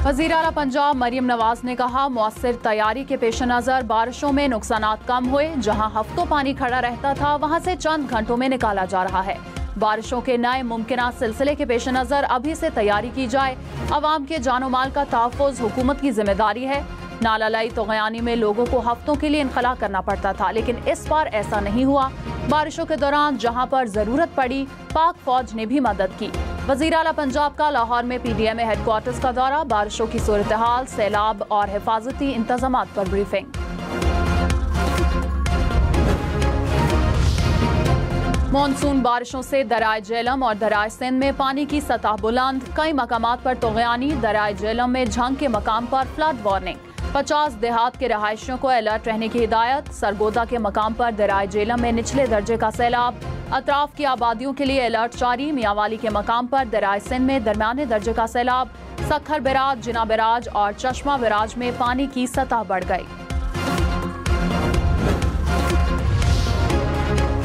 वज़ीर आला पंजाब मरियम नवाज ने कहा, मौसर तैयारी के पेश नज़र बारिशों में नुकसानात कम हुए। जहां हफ्तों पानी खड़ा रहता था वहां से चंद घंटों में निकाला जा रहा है। बारिशों के नए मुमकिन सिलसिले के पेश नज़र अभी से तैयारी की जाए। अवाम के जानो माल का तहफ़्फ़ुज़ हुकूमत की जिम्मेदारी है। नालालाई तोगयानी में लोगों को हफ्तों के लिए इनखला करना पड़ता था, लेकिन इस बार ऐसा नहीं हुआ। बारिशों के दौरान जहां पर जरूरत पड़ी, पाक फौज ने भी मदद की। वज़ीर आला पंजाब का लाहौर में PDMA हेडक्वार्टर्स का दौरा, बारिशों की सूरत हाल, सैलाब और हिफाजती इंतजामात पर ब्रीफिंग। मानसून बारिशों से दरियाए झेलम और दरियाए सिंध में पानी की सतह बुलंद, कई मकामात पर तोगयानी। दरियाए झेलम में झंग के मकाम पर फ्लड वार्निंग, 50 देहात के रहायशियों को अलर्ट रहने की हिदायत। सरगोदा के मकाम पर दरियाए झेलम में निचले दर्जे का सैलाब, अतराफ की आबादियों के लिए अलर्ट जारी। मियांवाली के मकाम पर दरियाए सिंध में दरमियाने दर्जे का सैलाब, सखर बिराज, जिना बिराज और चश्मा बिराज में पानी की सतह बढ़ गई।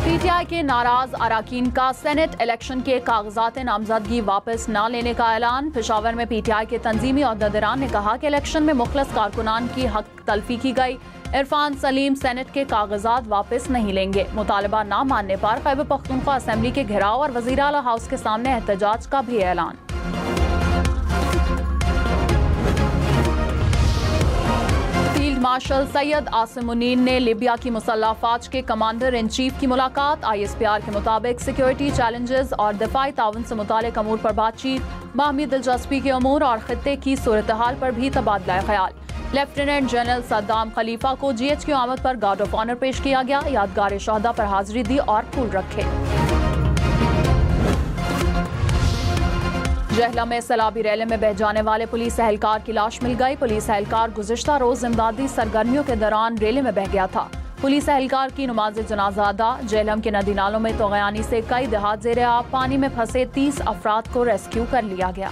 PTI के नाराज अराकीन का सेनेट इलेक्शन के कागजात नामजदगी वापस न लेने का ऐलान। पेशावर में PTI के तंजीमी ओहदेदारान ने कहा कि इलेक्शन में मुखलस कारकुनान की हक तलफी की गई। इरफान सलीम सेनेट के कागजात वापस नहीं लेंगे। मुतालबा न मानने पर खैबर पख्तूनख्वा असेंबली के घेराव और वज़ीर आला हाउस के सामने एहतजाज का भी ऐलान। फील्ड मार्शल सैयद आसिम मुनीर ने लीबिया की मुसल्लह अफवाज के कमांडर इन चीफ की मुलाकात। ISPR के मुताबिक सिक्योरिटी चैलेंजेस और दिफाई ताउन से मुतालिक अमूर पर बातचीत, बाहमी दिलचस्पी के अमूर और खित्ते की सूरत हाल पर भी तबादला ख्याल। लेफ्टिनेंट जनरल सद्दाम खलीफा को GHQ आमद पर गार्ड ऑफ ऑनर पेश किया गया। यादगार शहदा पर हाजिरी दी और फूल रखे। जहला में सैलाबी रैली में बह जाने वाले पुलिस एहलकार की लाश मिल गई। पुलिस एहलकार गुज़िश्ता रोज इमदादी सरगर्मियों के दौरान रैली में बह गया था। पुलिस एहलकार की नमाज जनाजा अदा। जेहलम के नदी नालों में तोगयानी से कई देहात ज़ेरे आब, पानी में फंसे 30 अफराद को रेस्क्यू कर लिया गया।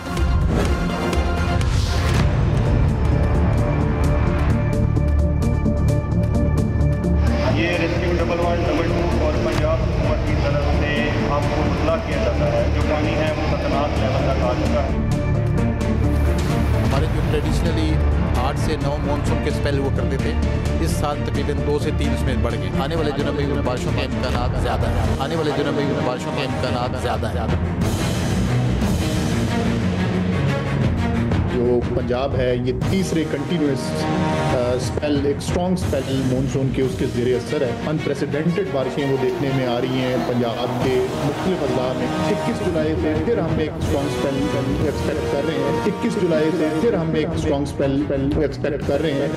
ये रेस्क्यू डबल 1 डबल 2 और पंजाब हुकूमत की तरफ से आपको इत्तला किया जाता है। जो पानी है वो खतरनाक लेवल तक आ चुका है। हमारे जो ट्रेडिशनली 8 से 9 मानसून के स्पेल हुआ करते थे, इस साल तकरीबन 2 से 3 उसमें बढ़ गए। आने वाले दिनों में बारिशों के इम्कानात ज़्यादा है। आने वाले दिनों में बारिशों के इम्कानात ज़्यादा है। जो पंजाब है ये तीसरे कंटिन्यूस स्पेल, एक स्ट्रॉन्ग स्पेल मानसून के उसके ज़ेरे असर है। अनप्रेसिडेंटेड बारिशें वो देखने में आ रही हैं पंजाब के मुख्तलिफ अजला में। 21 जुलाई से फिर हम एक स्ट्रॉन्ग स्पेल एक्सपेक्ट कर रहे हैं। 21 जुलाई से फिर हम एक स्ट्रॉन्ग स्पेल एक्सपेक्ट कर रहे हैं।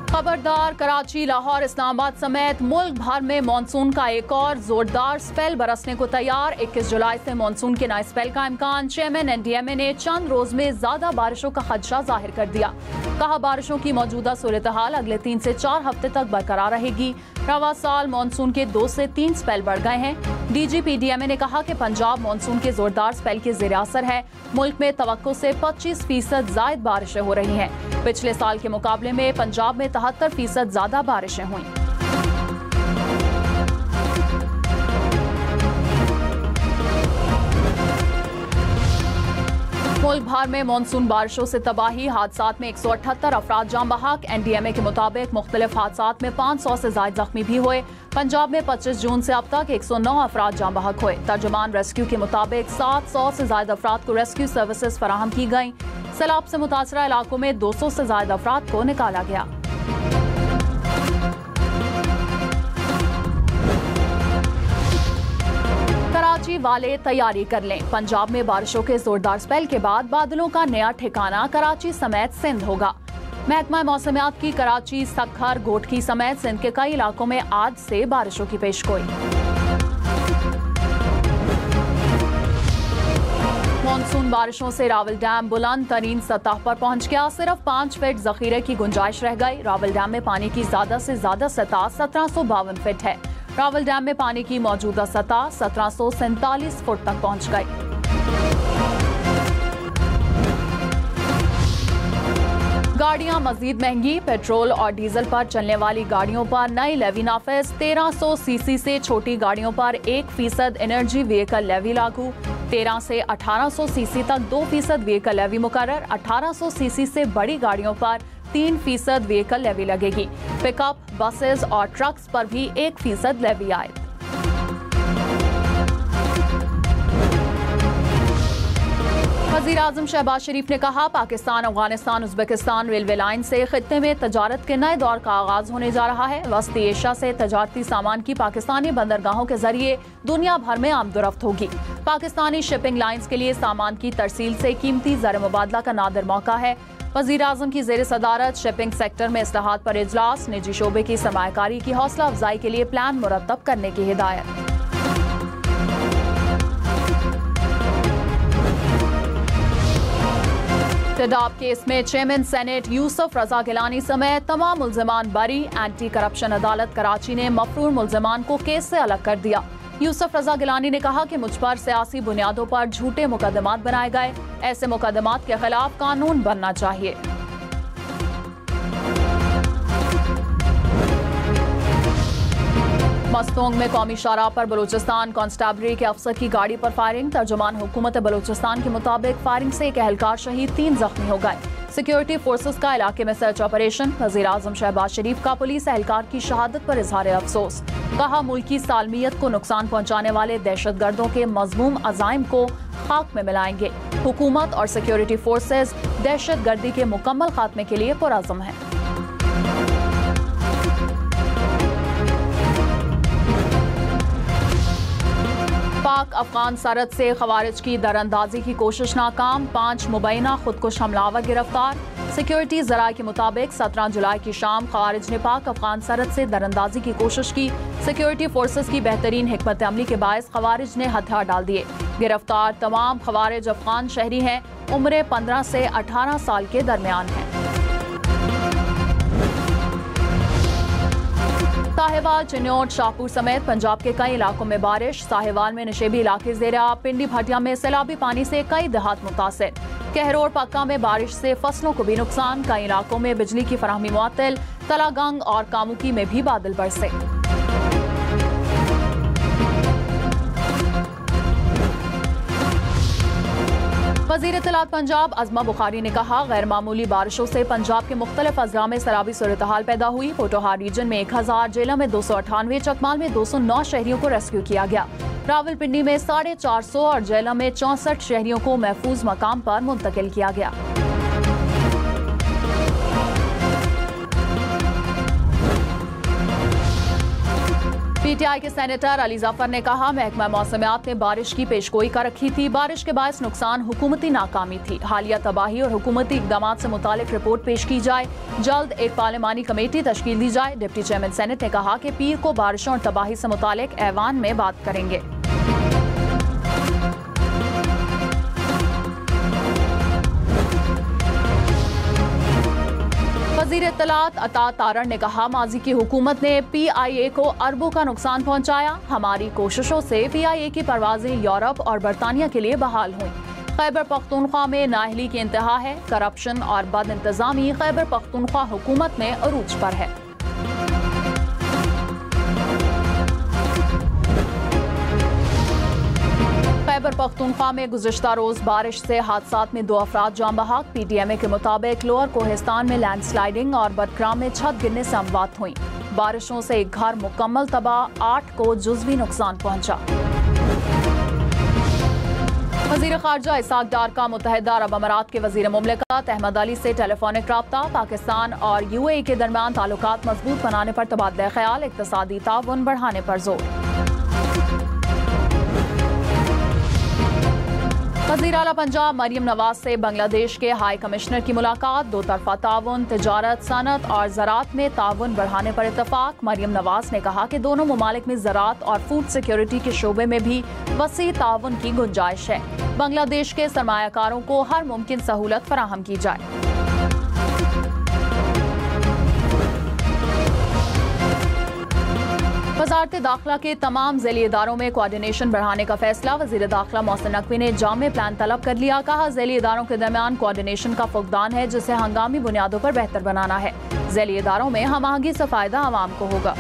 खबरदार, कराची, लाहौर, इस्लामाबाद समेत मुल्क भर में मानसून का एक और जोरदार स्पेल बरसने को तैयार। 21 जुलाई से मानसून के नए स्पेल का इम्कान। चेयरमैन NDMA ने चंद रोज में ज्यादा बारिशों का खदशा जाहिर कर दिया। कहा, बारिशों की मौजूदा सूरत हाल अगले 3 से 4 हफ्ते तक बरकरार रहेगी। रवा साल मानसून के 2 से 3 स्पेल बढ़ गए हैं। DG PDMA ने कहा कि पंजाब मानसून के जोरदार स्पेल के ज़ेरे असर है। मुल्क में तवक्को से 25% जायद बारिशें हो रही हैं। पिछले साल के मुकाबले में पंजाब में 73% ज्यादा बारिशें हुई। मुल्क भर में मानसून बारिशों से तबाही, हादसात में 178 अफराद जान बहक। NDMA के मुताबिक मुख्तलिफ हादसात में 500 से ज्यादा जख्मी भी हुए। पंजाब में 25 जून से अब तक 109 अफराद जान बहक हुए। तर्जुमान रेस्क्यू के मुताबिक 700 से ज्यादा अफराद को रेस्क्यू सर्विसेज फराहम की गई। सैलाब से मुतासरा इलाकों में 200 से ज्यादा अफराद को निकाला गया। कराची वाले तैयारी कर लें। पंजाब में बारिशों के जोरदार स्पेल के बाद बादलों का नया ठिकाना कराची समेत सिंध होगा। महकमा मौसमियात की कराची, सखर, गोटकी समेत सिंध के कई इलाकों में आज से बारिशों की पेशगोई। मानसून बारिशों से रावल डैम बुलंद तरीन सतह पर पहुंच गया। सिर्फ 5 फीट जखीरे की गुंजाइश रह गई। रावल डैम में पानी की ज्यादा से ज्यादा सतह 1752 फीट है। रावल डैम में पानी की मौजूदा सतह 1747 फुट तक पहुंच गई। गाड़ियां मजीद महंगी, पेट्रोल और डीजल पर चलने वाली गाड़ियों पर नई लेवी नाफिज। 1300 सीसी से छोटी गाड़ियों पर 1% एनर्जी व्हीकल लेवी लागू। 13 से 1800 सीसी तक 2% व्हीकल लेवी मुकर्रर। 1800 सीसी से बड़ी गाड़ियों पर 3% व्हीकल लेवी लगेगी। पिकअप, बसेस और ट्रक्स पर भी 1% लेवी आएगी। वज़ीर आज़म शहबाज शरीफ ने कहा, Pakistan Afghanistan Uzbekistan railway line से खित्ते में तजारत के नए दौर का आगाज होने जा रहा है। वस्ती एशिया से तजारती सामान की पाकिस्तानी बंदरगाहों के जरिए दुनिया भर में आमदोरफ्त होगी। पाकिस्तानी शिपिंग लाइन्स के लिए सामान की तरसील से कीमती ज़र मुबादला का नादिर मौका है। वज़ीर आज़म की ज़ेर सदारत शिपिंग सेक्टर में इस्लाहात पर इजलास। निजी शोबे की सरमायाकारी की हौसला अफजाई के लिए प्लान मुरतब करने की हिदायत। टेडाब केस में चेयरमैन सेनेट यूसुफ रजा गिलानी समेत तमाम मुल्जिमान बरी। एंटी करप्शन अदालत कराची ने मफरूर मुल्जिमान को केस से अलग कर दिया। यूसुफ रजा गिलानी ने कहा कि मुझ पर सियासी बुनियादों पर झूठे मुकदमात बनाए गए। ऐसे मुकदमात के खिलाफ कानून बनना चाहिए। मस्तोंग में कौमी शाहराह पर बलूचिस्तान कांस्टेबलरी के अफसर की गाड़ी पर फायरिंग। तर्जुमान हुकूमत बलूचिस्तान के मुताबिक फायरिंग से एक एहलकार शहीद, 3 जख्मी हो गए। सिक्योरिटी फोर्सेस का इलाके में सर्च ऑपरेशन। वज़ीर आज़म शहबाज शरीफ का पुलिस एहलकार की शहादत पर इजहार अफसोस। कहा, मुल्की सालमियत को नुकसान पहुंचाने वाले दहशतगर्दों के मज़मूम अज़ाइम को खाक में मिलाएंगे। हुकूमत और सिक्योरिटी फोर्सेस दहशतगर्दी के मुकम्मल खात्मे के लिए पुरअज़्म हैं। पाक अफगान सरहद से खवारिज की दरअंदाजी की कोशिश नाकाम। 5 मुबैना खुदकुश हमलावर गिरफ्तार। सिक्योरिटी जराये के मुताबिक 17 जुलाई की शाम खवारिज ने पाक अफगान सरहद से दरअंदाजी की कोशिश की। सिक्योरिटी फोर्सेस की बेहतरीन हिकमत अमली के बायस खवारिज ने हथियार डाल दिए। गिरफ्तार तमाम खवारिज अफगान शहरी हैं। उम्र 15 से 18 साल के दरमियान है। साहिवाल, चिन्नौट, शाहपुर समेत पंजाब के कई इलाकों में बारिश। साहिवाल में नशेबी इलाके ज़ेरे आब। पिंडी भटिया में सैलाबी पानी से कई देहात मुतासिर। कहरोर पक्का में बारिश से फसलों को भी नुकसान। कई इलाकों में बिजली की फराहमी मुअत्तल। तलागंग और कामुकी में भी बादल बरसे। वज़ीर इत्तलात पंजाब अज़मा बुखारी ने कहा, गैर मामूली बारिशों से पंजाब के मुख्तलिफ अज़ला में सैलाबी सूरत-ए-हाल पैदा हुई। पोटोहार रीजन में 1000, जेला में 298, चकमाल में 209 शहरियों को रेस्क्यू किया गया। रावलपिंडी में 450 और जेला में 64 शहरियों को महफूज मकाम पर मुंतकिल किया गया। पीटीआई के सेनेटर अली जफर ने कहा, महकमा मौसमियात ने बारिश की पेशगोई कर रखी थी। बारिश के बायस नुकसान हुकूमती नाकामी थी। हालिया तबाही और हुकूमती इक़दामात से मुतालिक रिपोर्ट पेश की जाए। जल्द एक पार्लिमानी कमेटी तश्कील दी जाए। डिप्टी चेयरमैन सेनेट ने कहा कि पीर को बारिशों और तबाही से मुतालिक ऐवान में बात करेंगे। वज़ीर इत्तलात अता तारण ने कहा, माजी की हुकूमत ने PIA को अरबों का नुकसान पहुंचाया। हमारी कोशिशों से PIA की परवाजें यूरोप और बरतानिया के लिए बहाल हुई। खैबर पख्तूनख्वा में नाअहली की इंतहा है। करप्शन और बद इंतजामी खैबर पख्तूनख्वा हुकूमत में अरूज पर है। खैबर पख्तूनख्वा में गुज़िश्ता रोज बारिश से हादसात में 2 अफराद जान बहक। PTMA के मुताबिक लोअर कोहिस्तान में लैंडस्लाइडिंग और बडक्राम में छत गिरने से अमवात हुई। बारिशों से एक घर मुकम्मल तबाह, 8 को जुज़वी नुकसान पहुंचा। वज़ीर ख़ारजा इसाक डार का मुत्तहिदा अरब अमारात के वज़ीर मुमलिकत अहमद अली से टेलीफोनिक राब्ता। पाकिस्तान और UAE के दरमियान ताल्लुकात मजबूत बनाने पर तबादला ख्याल। इक़्तिसादी ताउन बढ़ाने पर जोर। वज़ीर आला पंजाब मरियम नवाज से बांग्लादेश के हाई कमिश्नर की मुलाकात। 2 तरफ़ा ताउन, तिजारत, सनत और ज़राअत में ताउन बढ़ाने पर इत्तफाक। मरियम नवाज ने कहा कि दोनों ममालिक में ज़राअत और फूड सिक्योरिटी के शोबे में भी वसी ताउन की गुंजाइश है। बांग्लादेश के सरमायाकारों को हर मुमकिन सहूलत फराहम की जाए। वजारत दाखिला के तमाम ज़ैली इदारों में कोऑर्डिनेशन बढ़ाने का फैसला। वज़ीर दाखिला मोहसिन नकवी ने जामे प्लान तलब कर लिया। कहा, ज़ैली इदारों के दरमियान कोऑर्डिनेशन का फुकदान है जिसे हंगामी बुनियादों पर बेहतर बनाना है। ज़ैली इदारों में हम आहंगी से फायदा आवाम को होगा।